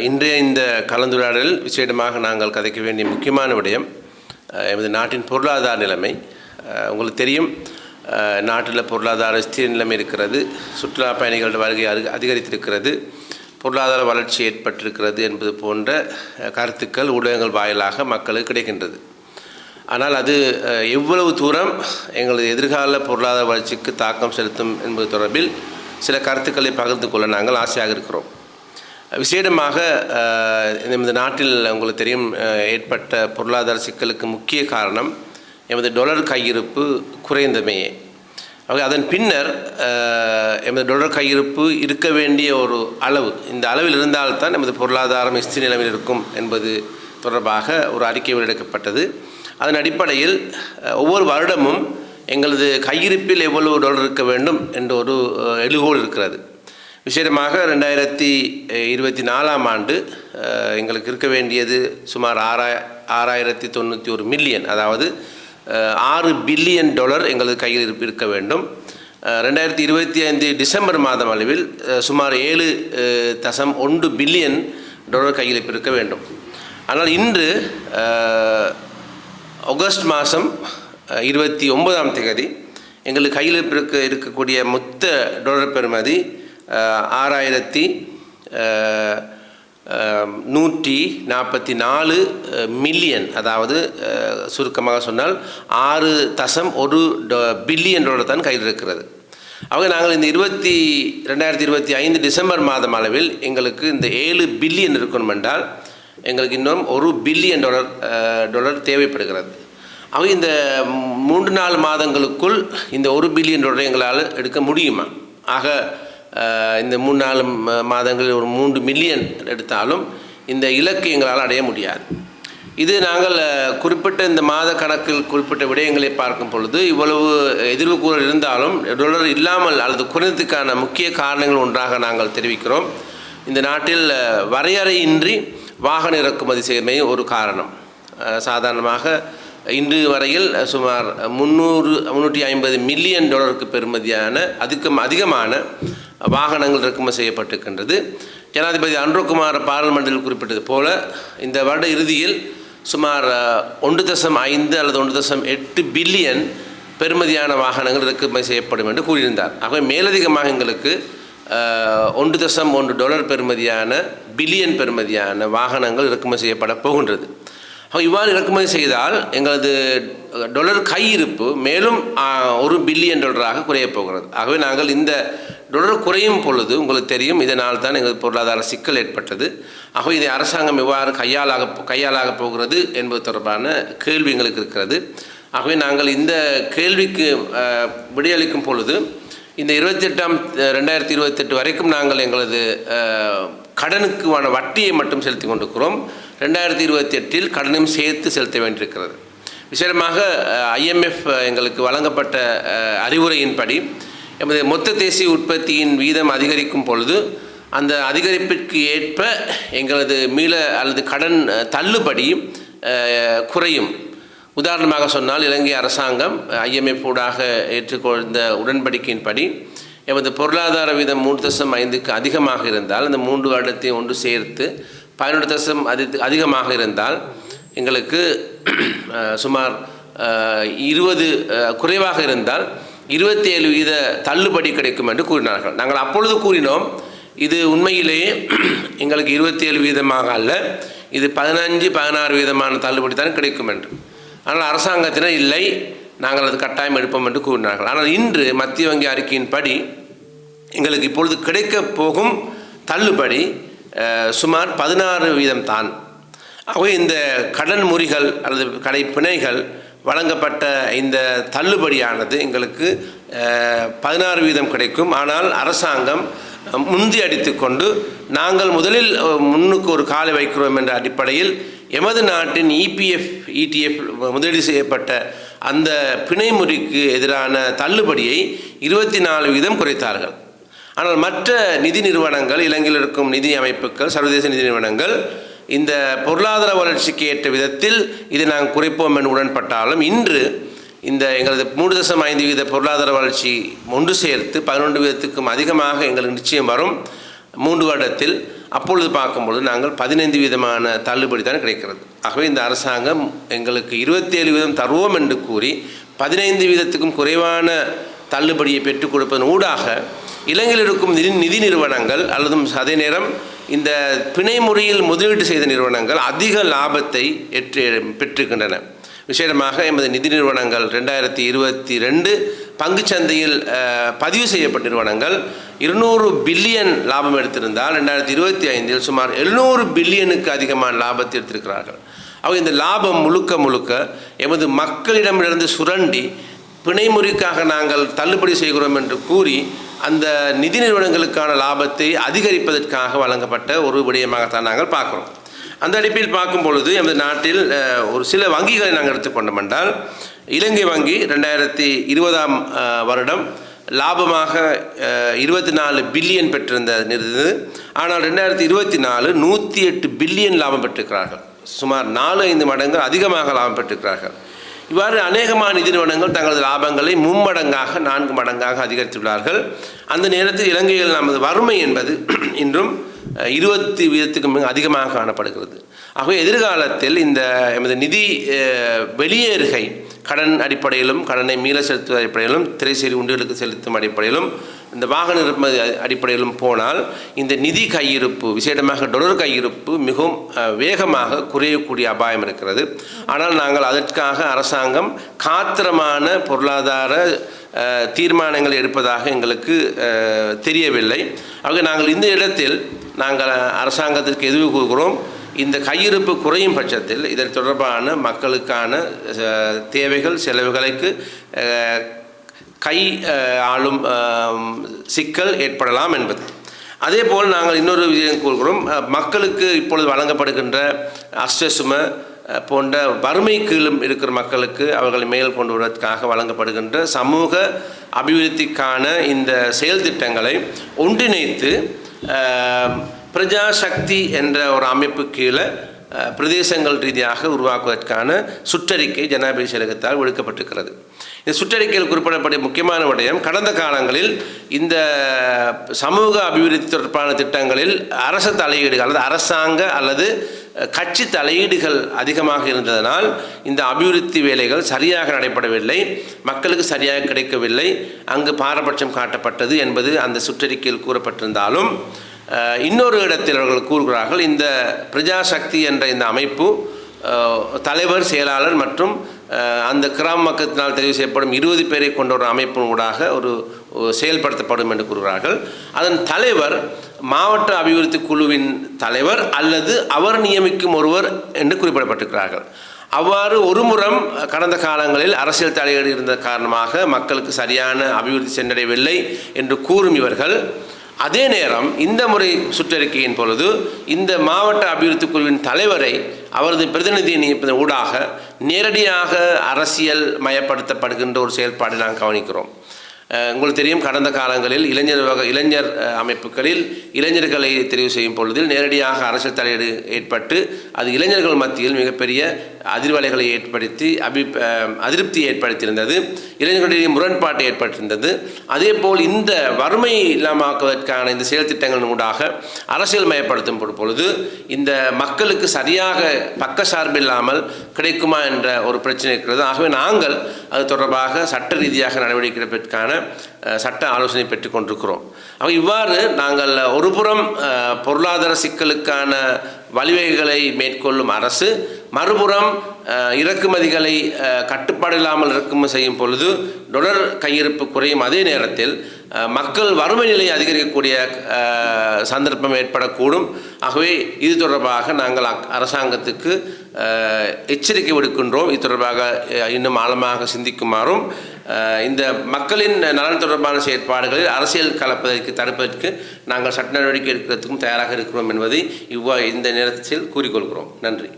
இன்றைய இந்த கலந்துரையாடலில் விசேடமாக நாங்கள் கதைக்க வேண்டிய முக்கியமான விடயம் எமது நாட்டின் பொருளாதார நிலைமை. உங்களுக்கு தெரியும், நாட்டில் பொருளாதார ஸ்திர நிலைமை இருக்கிறது, சுற்றுலா பயணிகளோட வருகை அதிகரித்திருக்கிறது, பொருளாதார வளர்ச்சி ஏற்பட்டிருக்கிறது என்பது போன்ற கருத்துக்கள் ஊடகங்கள் வாயிலாக மக்களுக்கு கிடைக்கின்றது. ஆனால் அது எவ்வளவு தூரம் எங்களது எதிர்கால பொருளாதார வளர்ச்சிக்கு தாக்கம் செலுத்தும் என்பது தொடர்பில் சில கருத்துக்களை பகிர்ந்து கொள்ள நாங்கள் ஆசையாக இருக்கிறோம். விசேடமாக எமது நாட்டில் உங்களுக்கு தெரியும், ஏற்பட்ட பொருளாதார சிக்கலுக்கு முக்கிய காரணம் எமது டாலர் கையிருப்பு குறைந்தமையே. அதன் பின்னர் எமது டாலர் கையிருப்பு இருக்க வேண்டிய ஒரு அளவு, இந்த அளவில் இருந்தால்தான் எமது பொருளாதாரம் ஸ்திர நிலையில் இருக்கும் என்பது தொடர்பாக ஒரு அறிக்கை வெளியிடப்பட்டது. அதன் அடிப்படையில் ஒவ்வொரு வருடமும் எங்களது கையிருப்பில் எவ்வளவு டாலர் இருக்க வேண்டும் என்ற ஒரு எழுகோல் இருக்கிறது. விசேடமாக 2024 ஆண்டு எங்களுக்கு இருக்க வேண்டியது சுமார் 6091 மில்லியன், அதாவது 6 பில்லியன் டாலர் எங்களது கையில் இருக்க வேண்டும். 2025 டிசம்பர் மாதம் அளவில் சுமார் 7.1 பில்லியன் டாலர் கையில் இருக்க வேண்டும். ஆனால் இன்று ஆகஸ்ட் மாதம் 29ஆம் தேதி எங்களுக்கு கையில் இருக்கக்கூடிய மொத்த டாலர் பெறுமதி 6144 மில்லியன், அதாவது சுருக்கமாக சொன்னால் 6.1 பில்லியன் டாலர் தான் கையில் இருக்கிறது. ஆக நாங்கள் இந்த 2025 டிசம்பர் மாதம் அளவில் எங்களுக்கு இந்த 7 பில்லியன் இருக்கணும் என்றால் எங்களுக்கு இன்னும் 1 பில்லியன் டாலர் தேவைப்படுகிறது. ஆக இந்த 3-4 மாதங்களுக்குள் இந்த 1 பில்லியன் டாலர் எங்களால் எடுக்க முடியுமா? ஆக இந்த 3-4 மாதங்களில் ஒரு 3 மில்லியன் எடுத்தாலும் இந்த இலக்கு எங்களால் அடைய முடியாது. இது நாங்கள் குறிப்பிட்ட இந்த மாத கணக்கில் குறிப்பிட்ட விடயங்களை பார்க்கும் பொழுது இவ்வளவு எதிர்வு கூறல் இருந்தாலும் டாலர் இல்லாமல் அல்லது குறைந்ததுக்கான முக்கிய காரணங்கள் ஒன்றாக நாங்கள் தெரிவிக்கிறோம். இந்த நாட்டில் வரையறையின்றி வாகன இறக்குமதி செய்மை ஒரு காரணம். சாதாரணமாக இன்று வரையில் சுமார் 350 மில்லியன் டாலருக்கு பெறுமதியான அதிகமான வாகனங்கள் இறக்குமதி செய்யப்பட்டிருக்கின்றது. ஜனாதிபதி அன்ரோகுமார் பாராளுமன்றத்தில் குறிப்பிட்டது போல இந்த வருட இறுதியில் சுமார் 1.5 அல்லது 1.8 பில்லியன் பெறுமதியான வாகனங்கள் இறக்குமதி செய்யப்படும் என்று கூறியிருந்தார். ஆகவே மேலதிகமாக எங்களுக்கு 1.1 டாலர் பெறுமதியான பில்லியன் பெறுமதியான வாகனங்கள் இறக்குமதி செய்யப்பட போகின்றது. இவ்வாறு இறக்குமதி செய்தால் எங்களது டாலர் கையிருப்பு மேலும் 1 பில்லியன் டாலராக குறையப் போகிறது. ஆகவே நாங்கள் இந்த டாலர் குறையும் பொழுது உங்களுக்கு தெரியும், இதனால் தான் எங்களது பொருளாதார சிக்கல் ஏற்பட்டது. ஆகவே இதை அரசாங்கம் எவ்வாறு கையாளாக போகிறது என்பது தொடர்பான கேள்வி எங்களுக்கு இருக்கிறது. ஆகவே நாங்கள் இந்த கேள்விக்கு விடையளிக்கும் பொழுது இந்த 2028 வரைக்கும் நாங்கள் எங்களது கடனுக்கான வட்டியை மட்டும் செலுத்தி கொண்டிருக்கிறோம். 2028 கடனும் சேர்த்து செலுத்த வேண்டியிருக்கிறது. விசேடமாக IMF எங்களுக்கு வழங்கப்பட்ட அறிவுரையின்படி எமது மொத்த தேசிய உற்பத்தியின் வீதம் அதிகரிக்கும் பொழுது அந்த அதிகரிப்பிற்கு ஏற்ப எங்களது அல்லது கடன் தள்ளுபடி குறையும். உதாரணமாக சொன்னால், இலங்கை அரசாங்கம் IMF ஊடாக ஏற்றுக்கொண்ட உடன்படிக்கையின்படி எமது பொருளாதார வீதம் 3.5க்கு அதிகமாக இருந்தால், அந்த 3 வருடத்தையும் ஒன்று சேர்த்து 11% அதிகமாக இருந்தால் எங்களுக்கு சுமார் 20 குறைவாக இருந்தால் 27% தள்ளுபடி கிடைக்கும் என்று கூறினார்கள். நாங்கள் அப்பொழுது கூறினோம், இது உண்மையிலேயே எங்களுக்கு 27% அல்ல, இது 15-16% தள்ளுபடி தான் கிடைக்கும் என்று. ஆனால் அரசாங்கத்தினர் இல்லை, நாங்கள் அது கட்டாயம் எடுப்போம் என்று கூறினார்கள். ஆனால் இன்று மத்திய வங்கி அறிக்கையின்படி எங்களுக்கு இப்பொழுது கிடைக்கப் போகும் தள்ளுபடி சுமார் 16% தான். ஆகவே இந்த கடன் முறிகள் அல்லது கடை பிணைகள் வழங்கப்பட்ட இந்த தள்ளுபடியானது எங்களுக்கு 16% கிடைக்கும். ஆனால் அரசாங்கம் முந்தி அடித்து கொண்டு நாங்கள் முதலில் முன்னுக்கு ஒரு காலை வைக்கிறோம் என்ற அடிப்படையில் எமது நாட்டின் ETF முதலீடு செய்யப்பட்ட அந்த பிணைமுறிக்கு எதிரான தள்ளுபடியை 24% குறைத்தார்கள். ஆனால் மற்ற நிதி நிறுவனங்கள், இலங்கையில் இருக்கும் நிதி அமைப்புகள், சர்வதேச நிதி நிறுவனங்கள் இந்த பொருளாதார வளர்ச்சிக்கு ஏற்ற விதத்தில் இதை நாங்கள் குறைப்போம் என்று உடன்பட்டாலும் இன்று இந்த எங்களது 3.5% பொருளாதார வளர்ச்சி ஒன்று சேர்த்து 11%க்கும் அதிகமாக எங்களுக்கு நிச்சயம் வரும் 3 வருடத்தில். அப்பொழுது பார்க்கும்பொழுது நாங்கள் 15% தள்ளுபடி தான் கிடைக்கிறது. ஆகவே இந்த அரசாங்கம் எங்களுக்கு 27% தருவோம் என்று கூறி 15%க்கும் குறைவான தள்ளுபடியை பெற்றுக் கொடுப்பதன் ஊடாக இலங்கையில் இருக்கும் நிதி நிறுவனங்கள் அல்லது அதே நேரம் இந்த பிணை முறையில் முதலீடு செய்த நிறுவனங்கள் அதிக லாபத்தை பெற்றிருக்கின்றன. விசேடமாக எமது நிதி நிறுவனங்கள் 2022 பங்குச்சந்தையில் பதிவு செய்யப்பட்ட நிறுவனங்கள் 200 பில்லியன் லாபம் எடுத்திருந்தால் 2025 சுமார் 700 பில்லியனுக்கு அதிகமான லாபத்தை எடுத்திருக்கிறார்கள். அவங்க இந்த லாபம் முழுக்க எமது மக்களிடமிருந்து சுரண்டி பிணைமுறைக்காக நாங்கள் தள்ளுபடி செய்கிறோம் என்று கூறி அந்த நிதி நிறுவனங்களுக்கான லாபத்தை அதிகரிப்பதற்காக வழங்கப்பட்ட ஒரு விடயமாகத்தான் நாங்கள் பார்க்குறோம். அந்த அடிப்பில் பார்க்கும் பொழுது எமது நாட்டில் ஒரு சில வங்கிகளை நாங்கள் எடுத்துக்கொண்டோம் என்றால், இலங்கை வங்கி 2020 வருடம் லாபமாக 24 பில்லியன் பெற்றிருந்தது. ஆனால் 2024 108 பில்லியன் லாபம் பெற்றிருக்கிறார்கள். சுமார் 4-5 மடங்கு அதிகமாக லாபம் பெற்றிருக்கிறார்கள். இவ்வாறு அநேகமான நிதி நிறுவனங்கள் தங்களது லாபங்களை 3 மடங்காக 4 மடங்காக அதிகரித்துள்ளார்கள். அந்த நேரத்தில் இலங்கையில் நமது வறுமை என்பது இன்றும் 20% மிக அதிகமாக காணப்படுகிறது. ஆகவே எதிர்காலத்தில் இந்த எமது நிதி வெளியேறுகை கடன் அடிப்படையிலும் கடனை மீள செலுத்துவ அடிப்படையிலும் திரைசேரி உண்டிகளுக்கு செலுத்தும் அடிப்படையிலும் இந்த வாகன இறக்குமதி அடிப்படையிலும் போனால் இந்த நிதி கையிருப்பு விசேடமாக டொலர் கையிருப்பு மிகவும் வேகமாக குறையக்கூடிய அபாயம் இருக்கிறது. ஆனால் நாங்கள் அதற்காக அரசாங்கம் காத்திரமான பொருளாதார தீர்மானங்கள் எடுப்பதாக எங்களுக்கு தெரியவில்லை. ஆக நாங்கள் இந்த இடத்தில் நாங்கள் அரசாங்கத்திற்கு எதிர்வு கூறுகிறோம். இந்த கையிருப்பு குறையும் பட்சத்தில் இதன் தொடர்பான மக்களுக்கான தேவைகள் செலவுகளுக்கு கை ஆளும் சிக்கல் ஏற்படலாம் என்பது. அதேபோல் நாங்கள் இன்னொரு விஷயம் கூறுகிறோம். மக்களுக்கு இப்பொழுது வழங்கப்படுகின்ற அஷ்டசும போன்ற வறுமை கீழும் இருக்கிற மக்களுக்கு அவர்களை மேல் கொண்டு வருவதற்காக வழங்கப்படுகின்ற சமூக அபிவிருத்திக்கான இந்த செயல் திட்டங்களை ஒன்றிணைத்து பிரஜா சக்தி என்ற ஒரு அமைப்பு கீழே பிரதேசங்கள் ரீதியாக உருவாக்குவதற்கான சுற்றறிக்கை ஜனாதிபதி செயலகத்தால் விடுக்கப்பட்டிருக்கிறது. இந்த சுற்றறிக்கையில் குறிப்பிடப்பட்ட முக்கியமான விடயம், கடந்த காலங்களில் இந்த சமூக அபிவிருத்தி தொடர்பான திட்டங்களில் அரசு தலையீடுகள் அல்லது அரசாங்க அல்லது கட்சி தலையீடுகள் அதிகமாக இருந்ததனால் இந்த அபிவிருத்தி வேலைகள் சரியாக நடைபெறவில்லை, மக்களுக்கு சரியாக கிடைக்கவில்லை, அங்கு பாரபட்சம் காட்டப்பட்டது என்பது அந்த சுற்றறிக்கையில் கூறப்பட்டிருந்தாலும் இன்னொரு இடத்தில் அவர்கள் கூறுகிறார்கள், இந்த பிரஜா சக்தி என்ற இந்த அமைப்பு தலைவர், செயலாளர் மற்றும் அந்த கிராம மக்கத்தினால் தெரிவு செய்யப்படும் 20 பேரை கொண்ட ஒரு அமைப்பின் ஊடாக ஒரு செயல்படுத்தப்படும் என்று கூறுகிறார்கள். அதன் தலைவர் மாவட்ட அபிவிருத்தி குழுவின் தலைவர் அல்லது அவர் நியமிக்கும் ஒருவர் என்று குறிப்பிடப்பட்டிருக்கிறார்கள். அவ்வாறு ஒருமுறம் கடந்த காலங்களில் அரசியல் தலையீடு இருந்த காரணமாக மக்களுக்கு சரியான அபிவிருத்தி சென்றடையவில்லை என்று கூறும் இவர்கள், அதே நேரம் இந்த முறை சுற்றறிக்கையின் பொழுது இந்த மாவட்ட அபிவிருத்தி குழுவின் தலைவரை அவரது பிரதிநிதியை நியமிப்பதன் ஊடாக நேரடியாக அரசியல் மயப்படுத்தப்படுகின்ற ஒரு செயல்பாடை நாம் கவனிக்கிறோம். உங்களுக்கு தெரியும், கடந்த காலங்களில் இளைஞர் அமைப்புகளில் இளைஞர்களை தெரிவு செய்யும் பொழுதில் நேரடியாக அரசியல் தலையீடு ஏற்பட்டு அது இளைஞர்கள் மத்தியில் மிகப்பெரிய அதிர்வலைகளை ஏற்படுத்தி அதிருப்தியை ஏற்படுத்தியிருந்தது, இளைஞர்களுடைய முரண்பாட்டை ஏற்பட்டிருந்தது. அதேபோல் இந்த வறுமை இல்லாமக்குவதற்கான இந்த செயல் திட்டங்களின் ஊடாக அரசியல் மயப்படுத்தும் பொழுது இந்த மக்களுக்கு சரியாக பக்கசார்பில்லாமல் கிடைக்குமா என்ற ஒரு பிரச்சனை இருக்கிறது. ஆகவே நாங்கள் அது தொடர்பாக சட்ட ரீதியாக நடவடிக்கை எடுப்பதற்கான சட்ட ஆலோசனை பெற்றுக் கொண்டிருக்கிறோம். இவ்வாறு நாங்கள் ஒருபுறம் பொருளாதார சிக்கலுக்கான வழிவகைகளை மேற்கொள்ளும் அரசு, மறுபுறம் இறக்குமதிகளை கட்டுப்பாடு இல்லாமல் இறக்குமதி செய்யும் பொழுது டொலர் கையிருப்பு குறையும் அதே நேரத்தில் மக்கள் வறுமை நிலை அதிகரிக்கக்கூடிய சந்தர்ப்பம் ஏற்படக்கூடும். ஆகவே இது தொடர்பாக நாங்கள் அரசாங்கத்துக்கு எச்சரிக்கை விடுக்கின்றோம். இது தொடர்பாக இன்னும் ஆழமாக சிந்திக்குமாறும் இந்த மக்களின் நலன் தொடர்பான செயற்பாடுகளில் அரசியல் கலப்பதற்கு தடுப்பதற்கு நாங்கள் சட்ட நடவடிக்கை எடுக்கிறதுக்கும் தயாராக இருக்கிறோம் என்பதை இந்த நேரத்தில் கூறிக்கொள்கிறோம். நன்றி.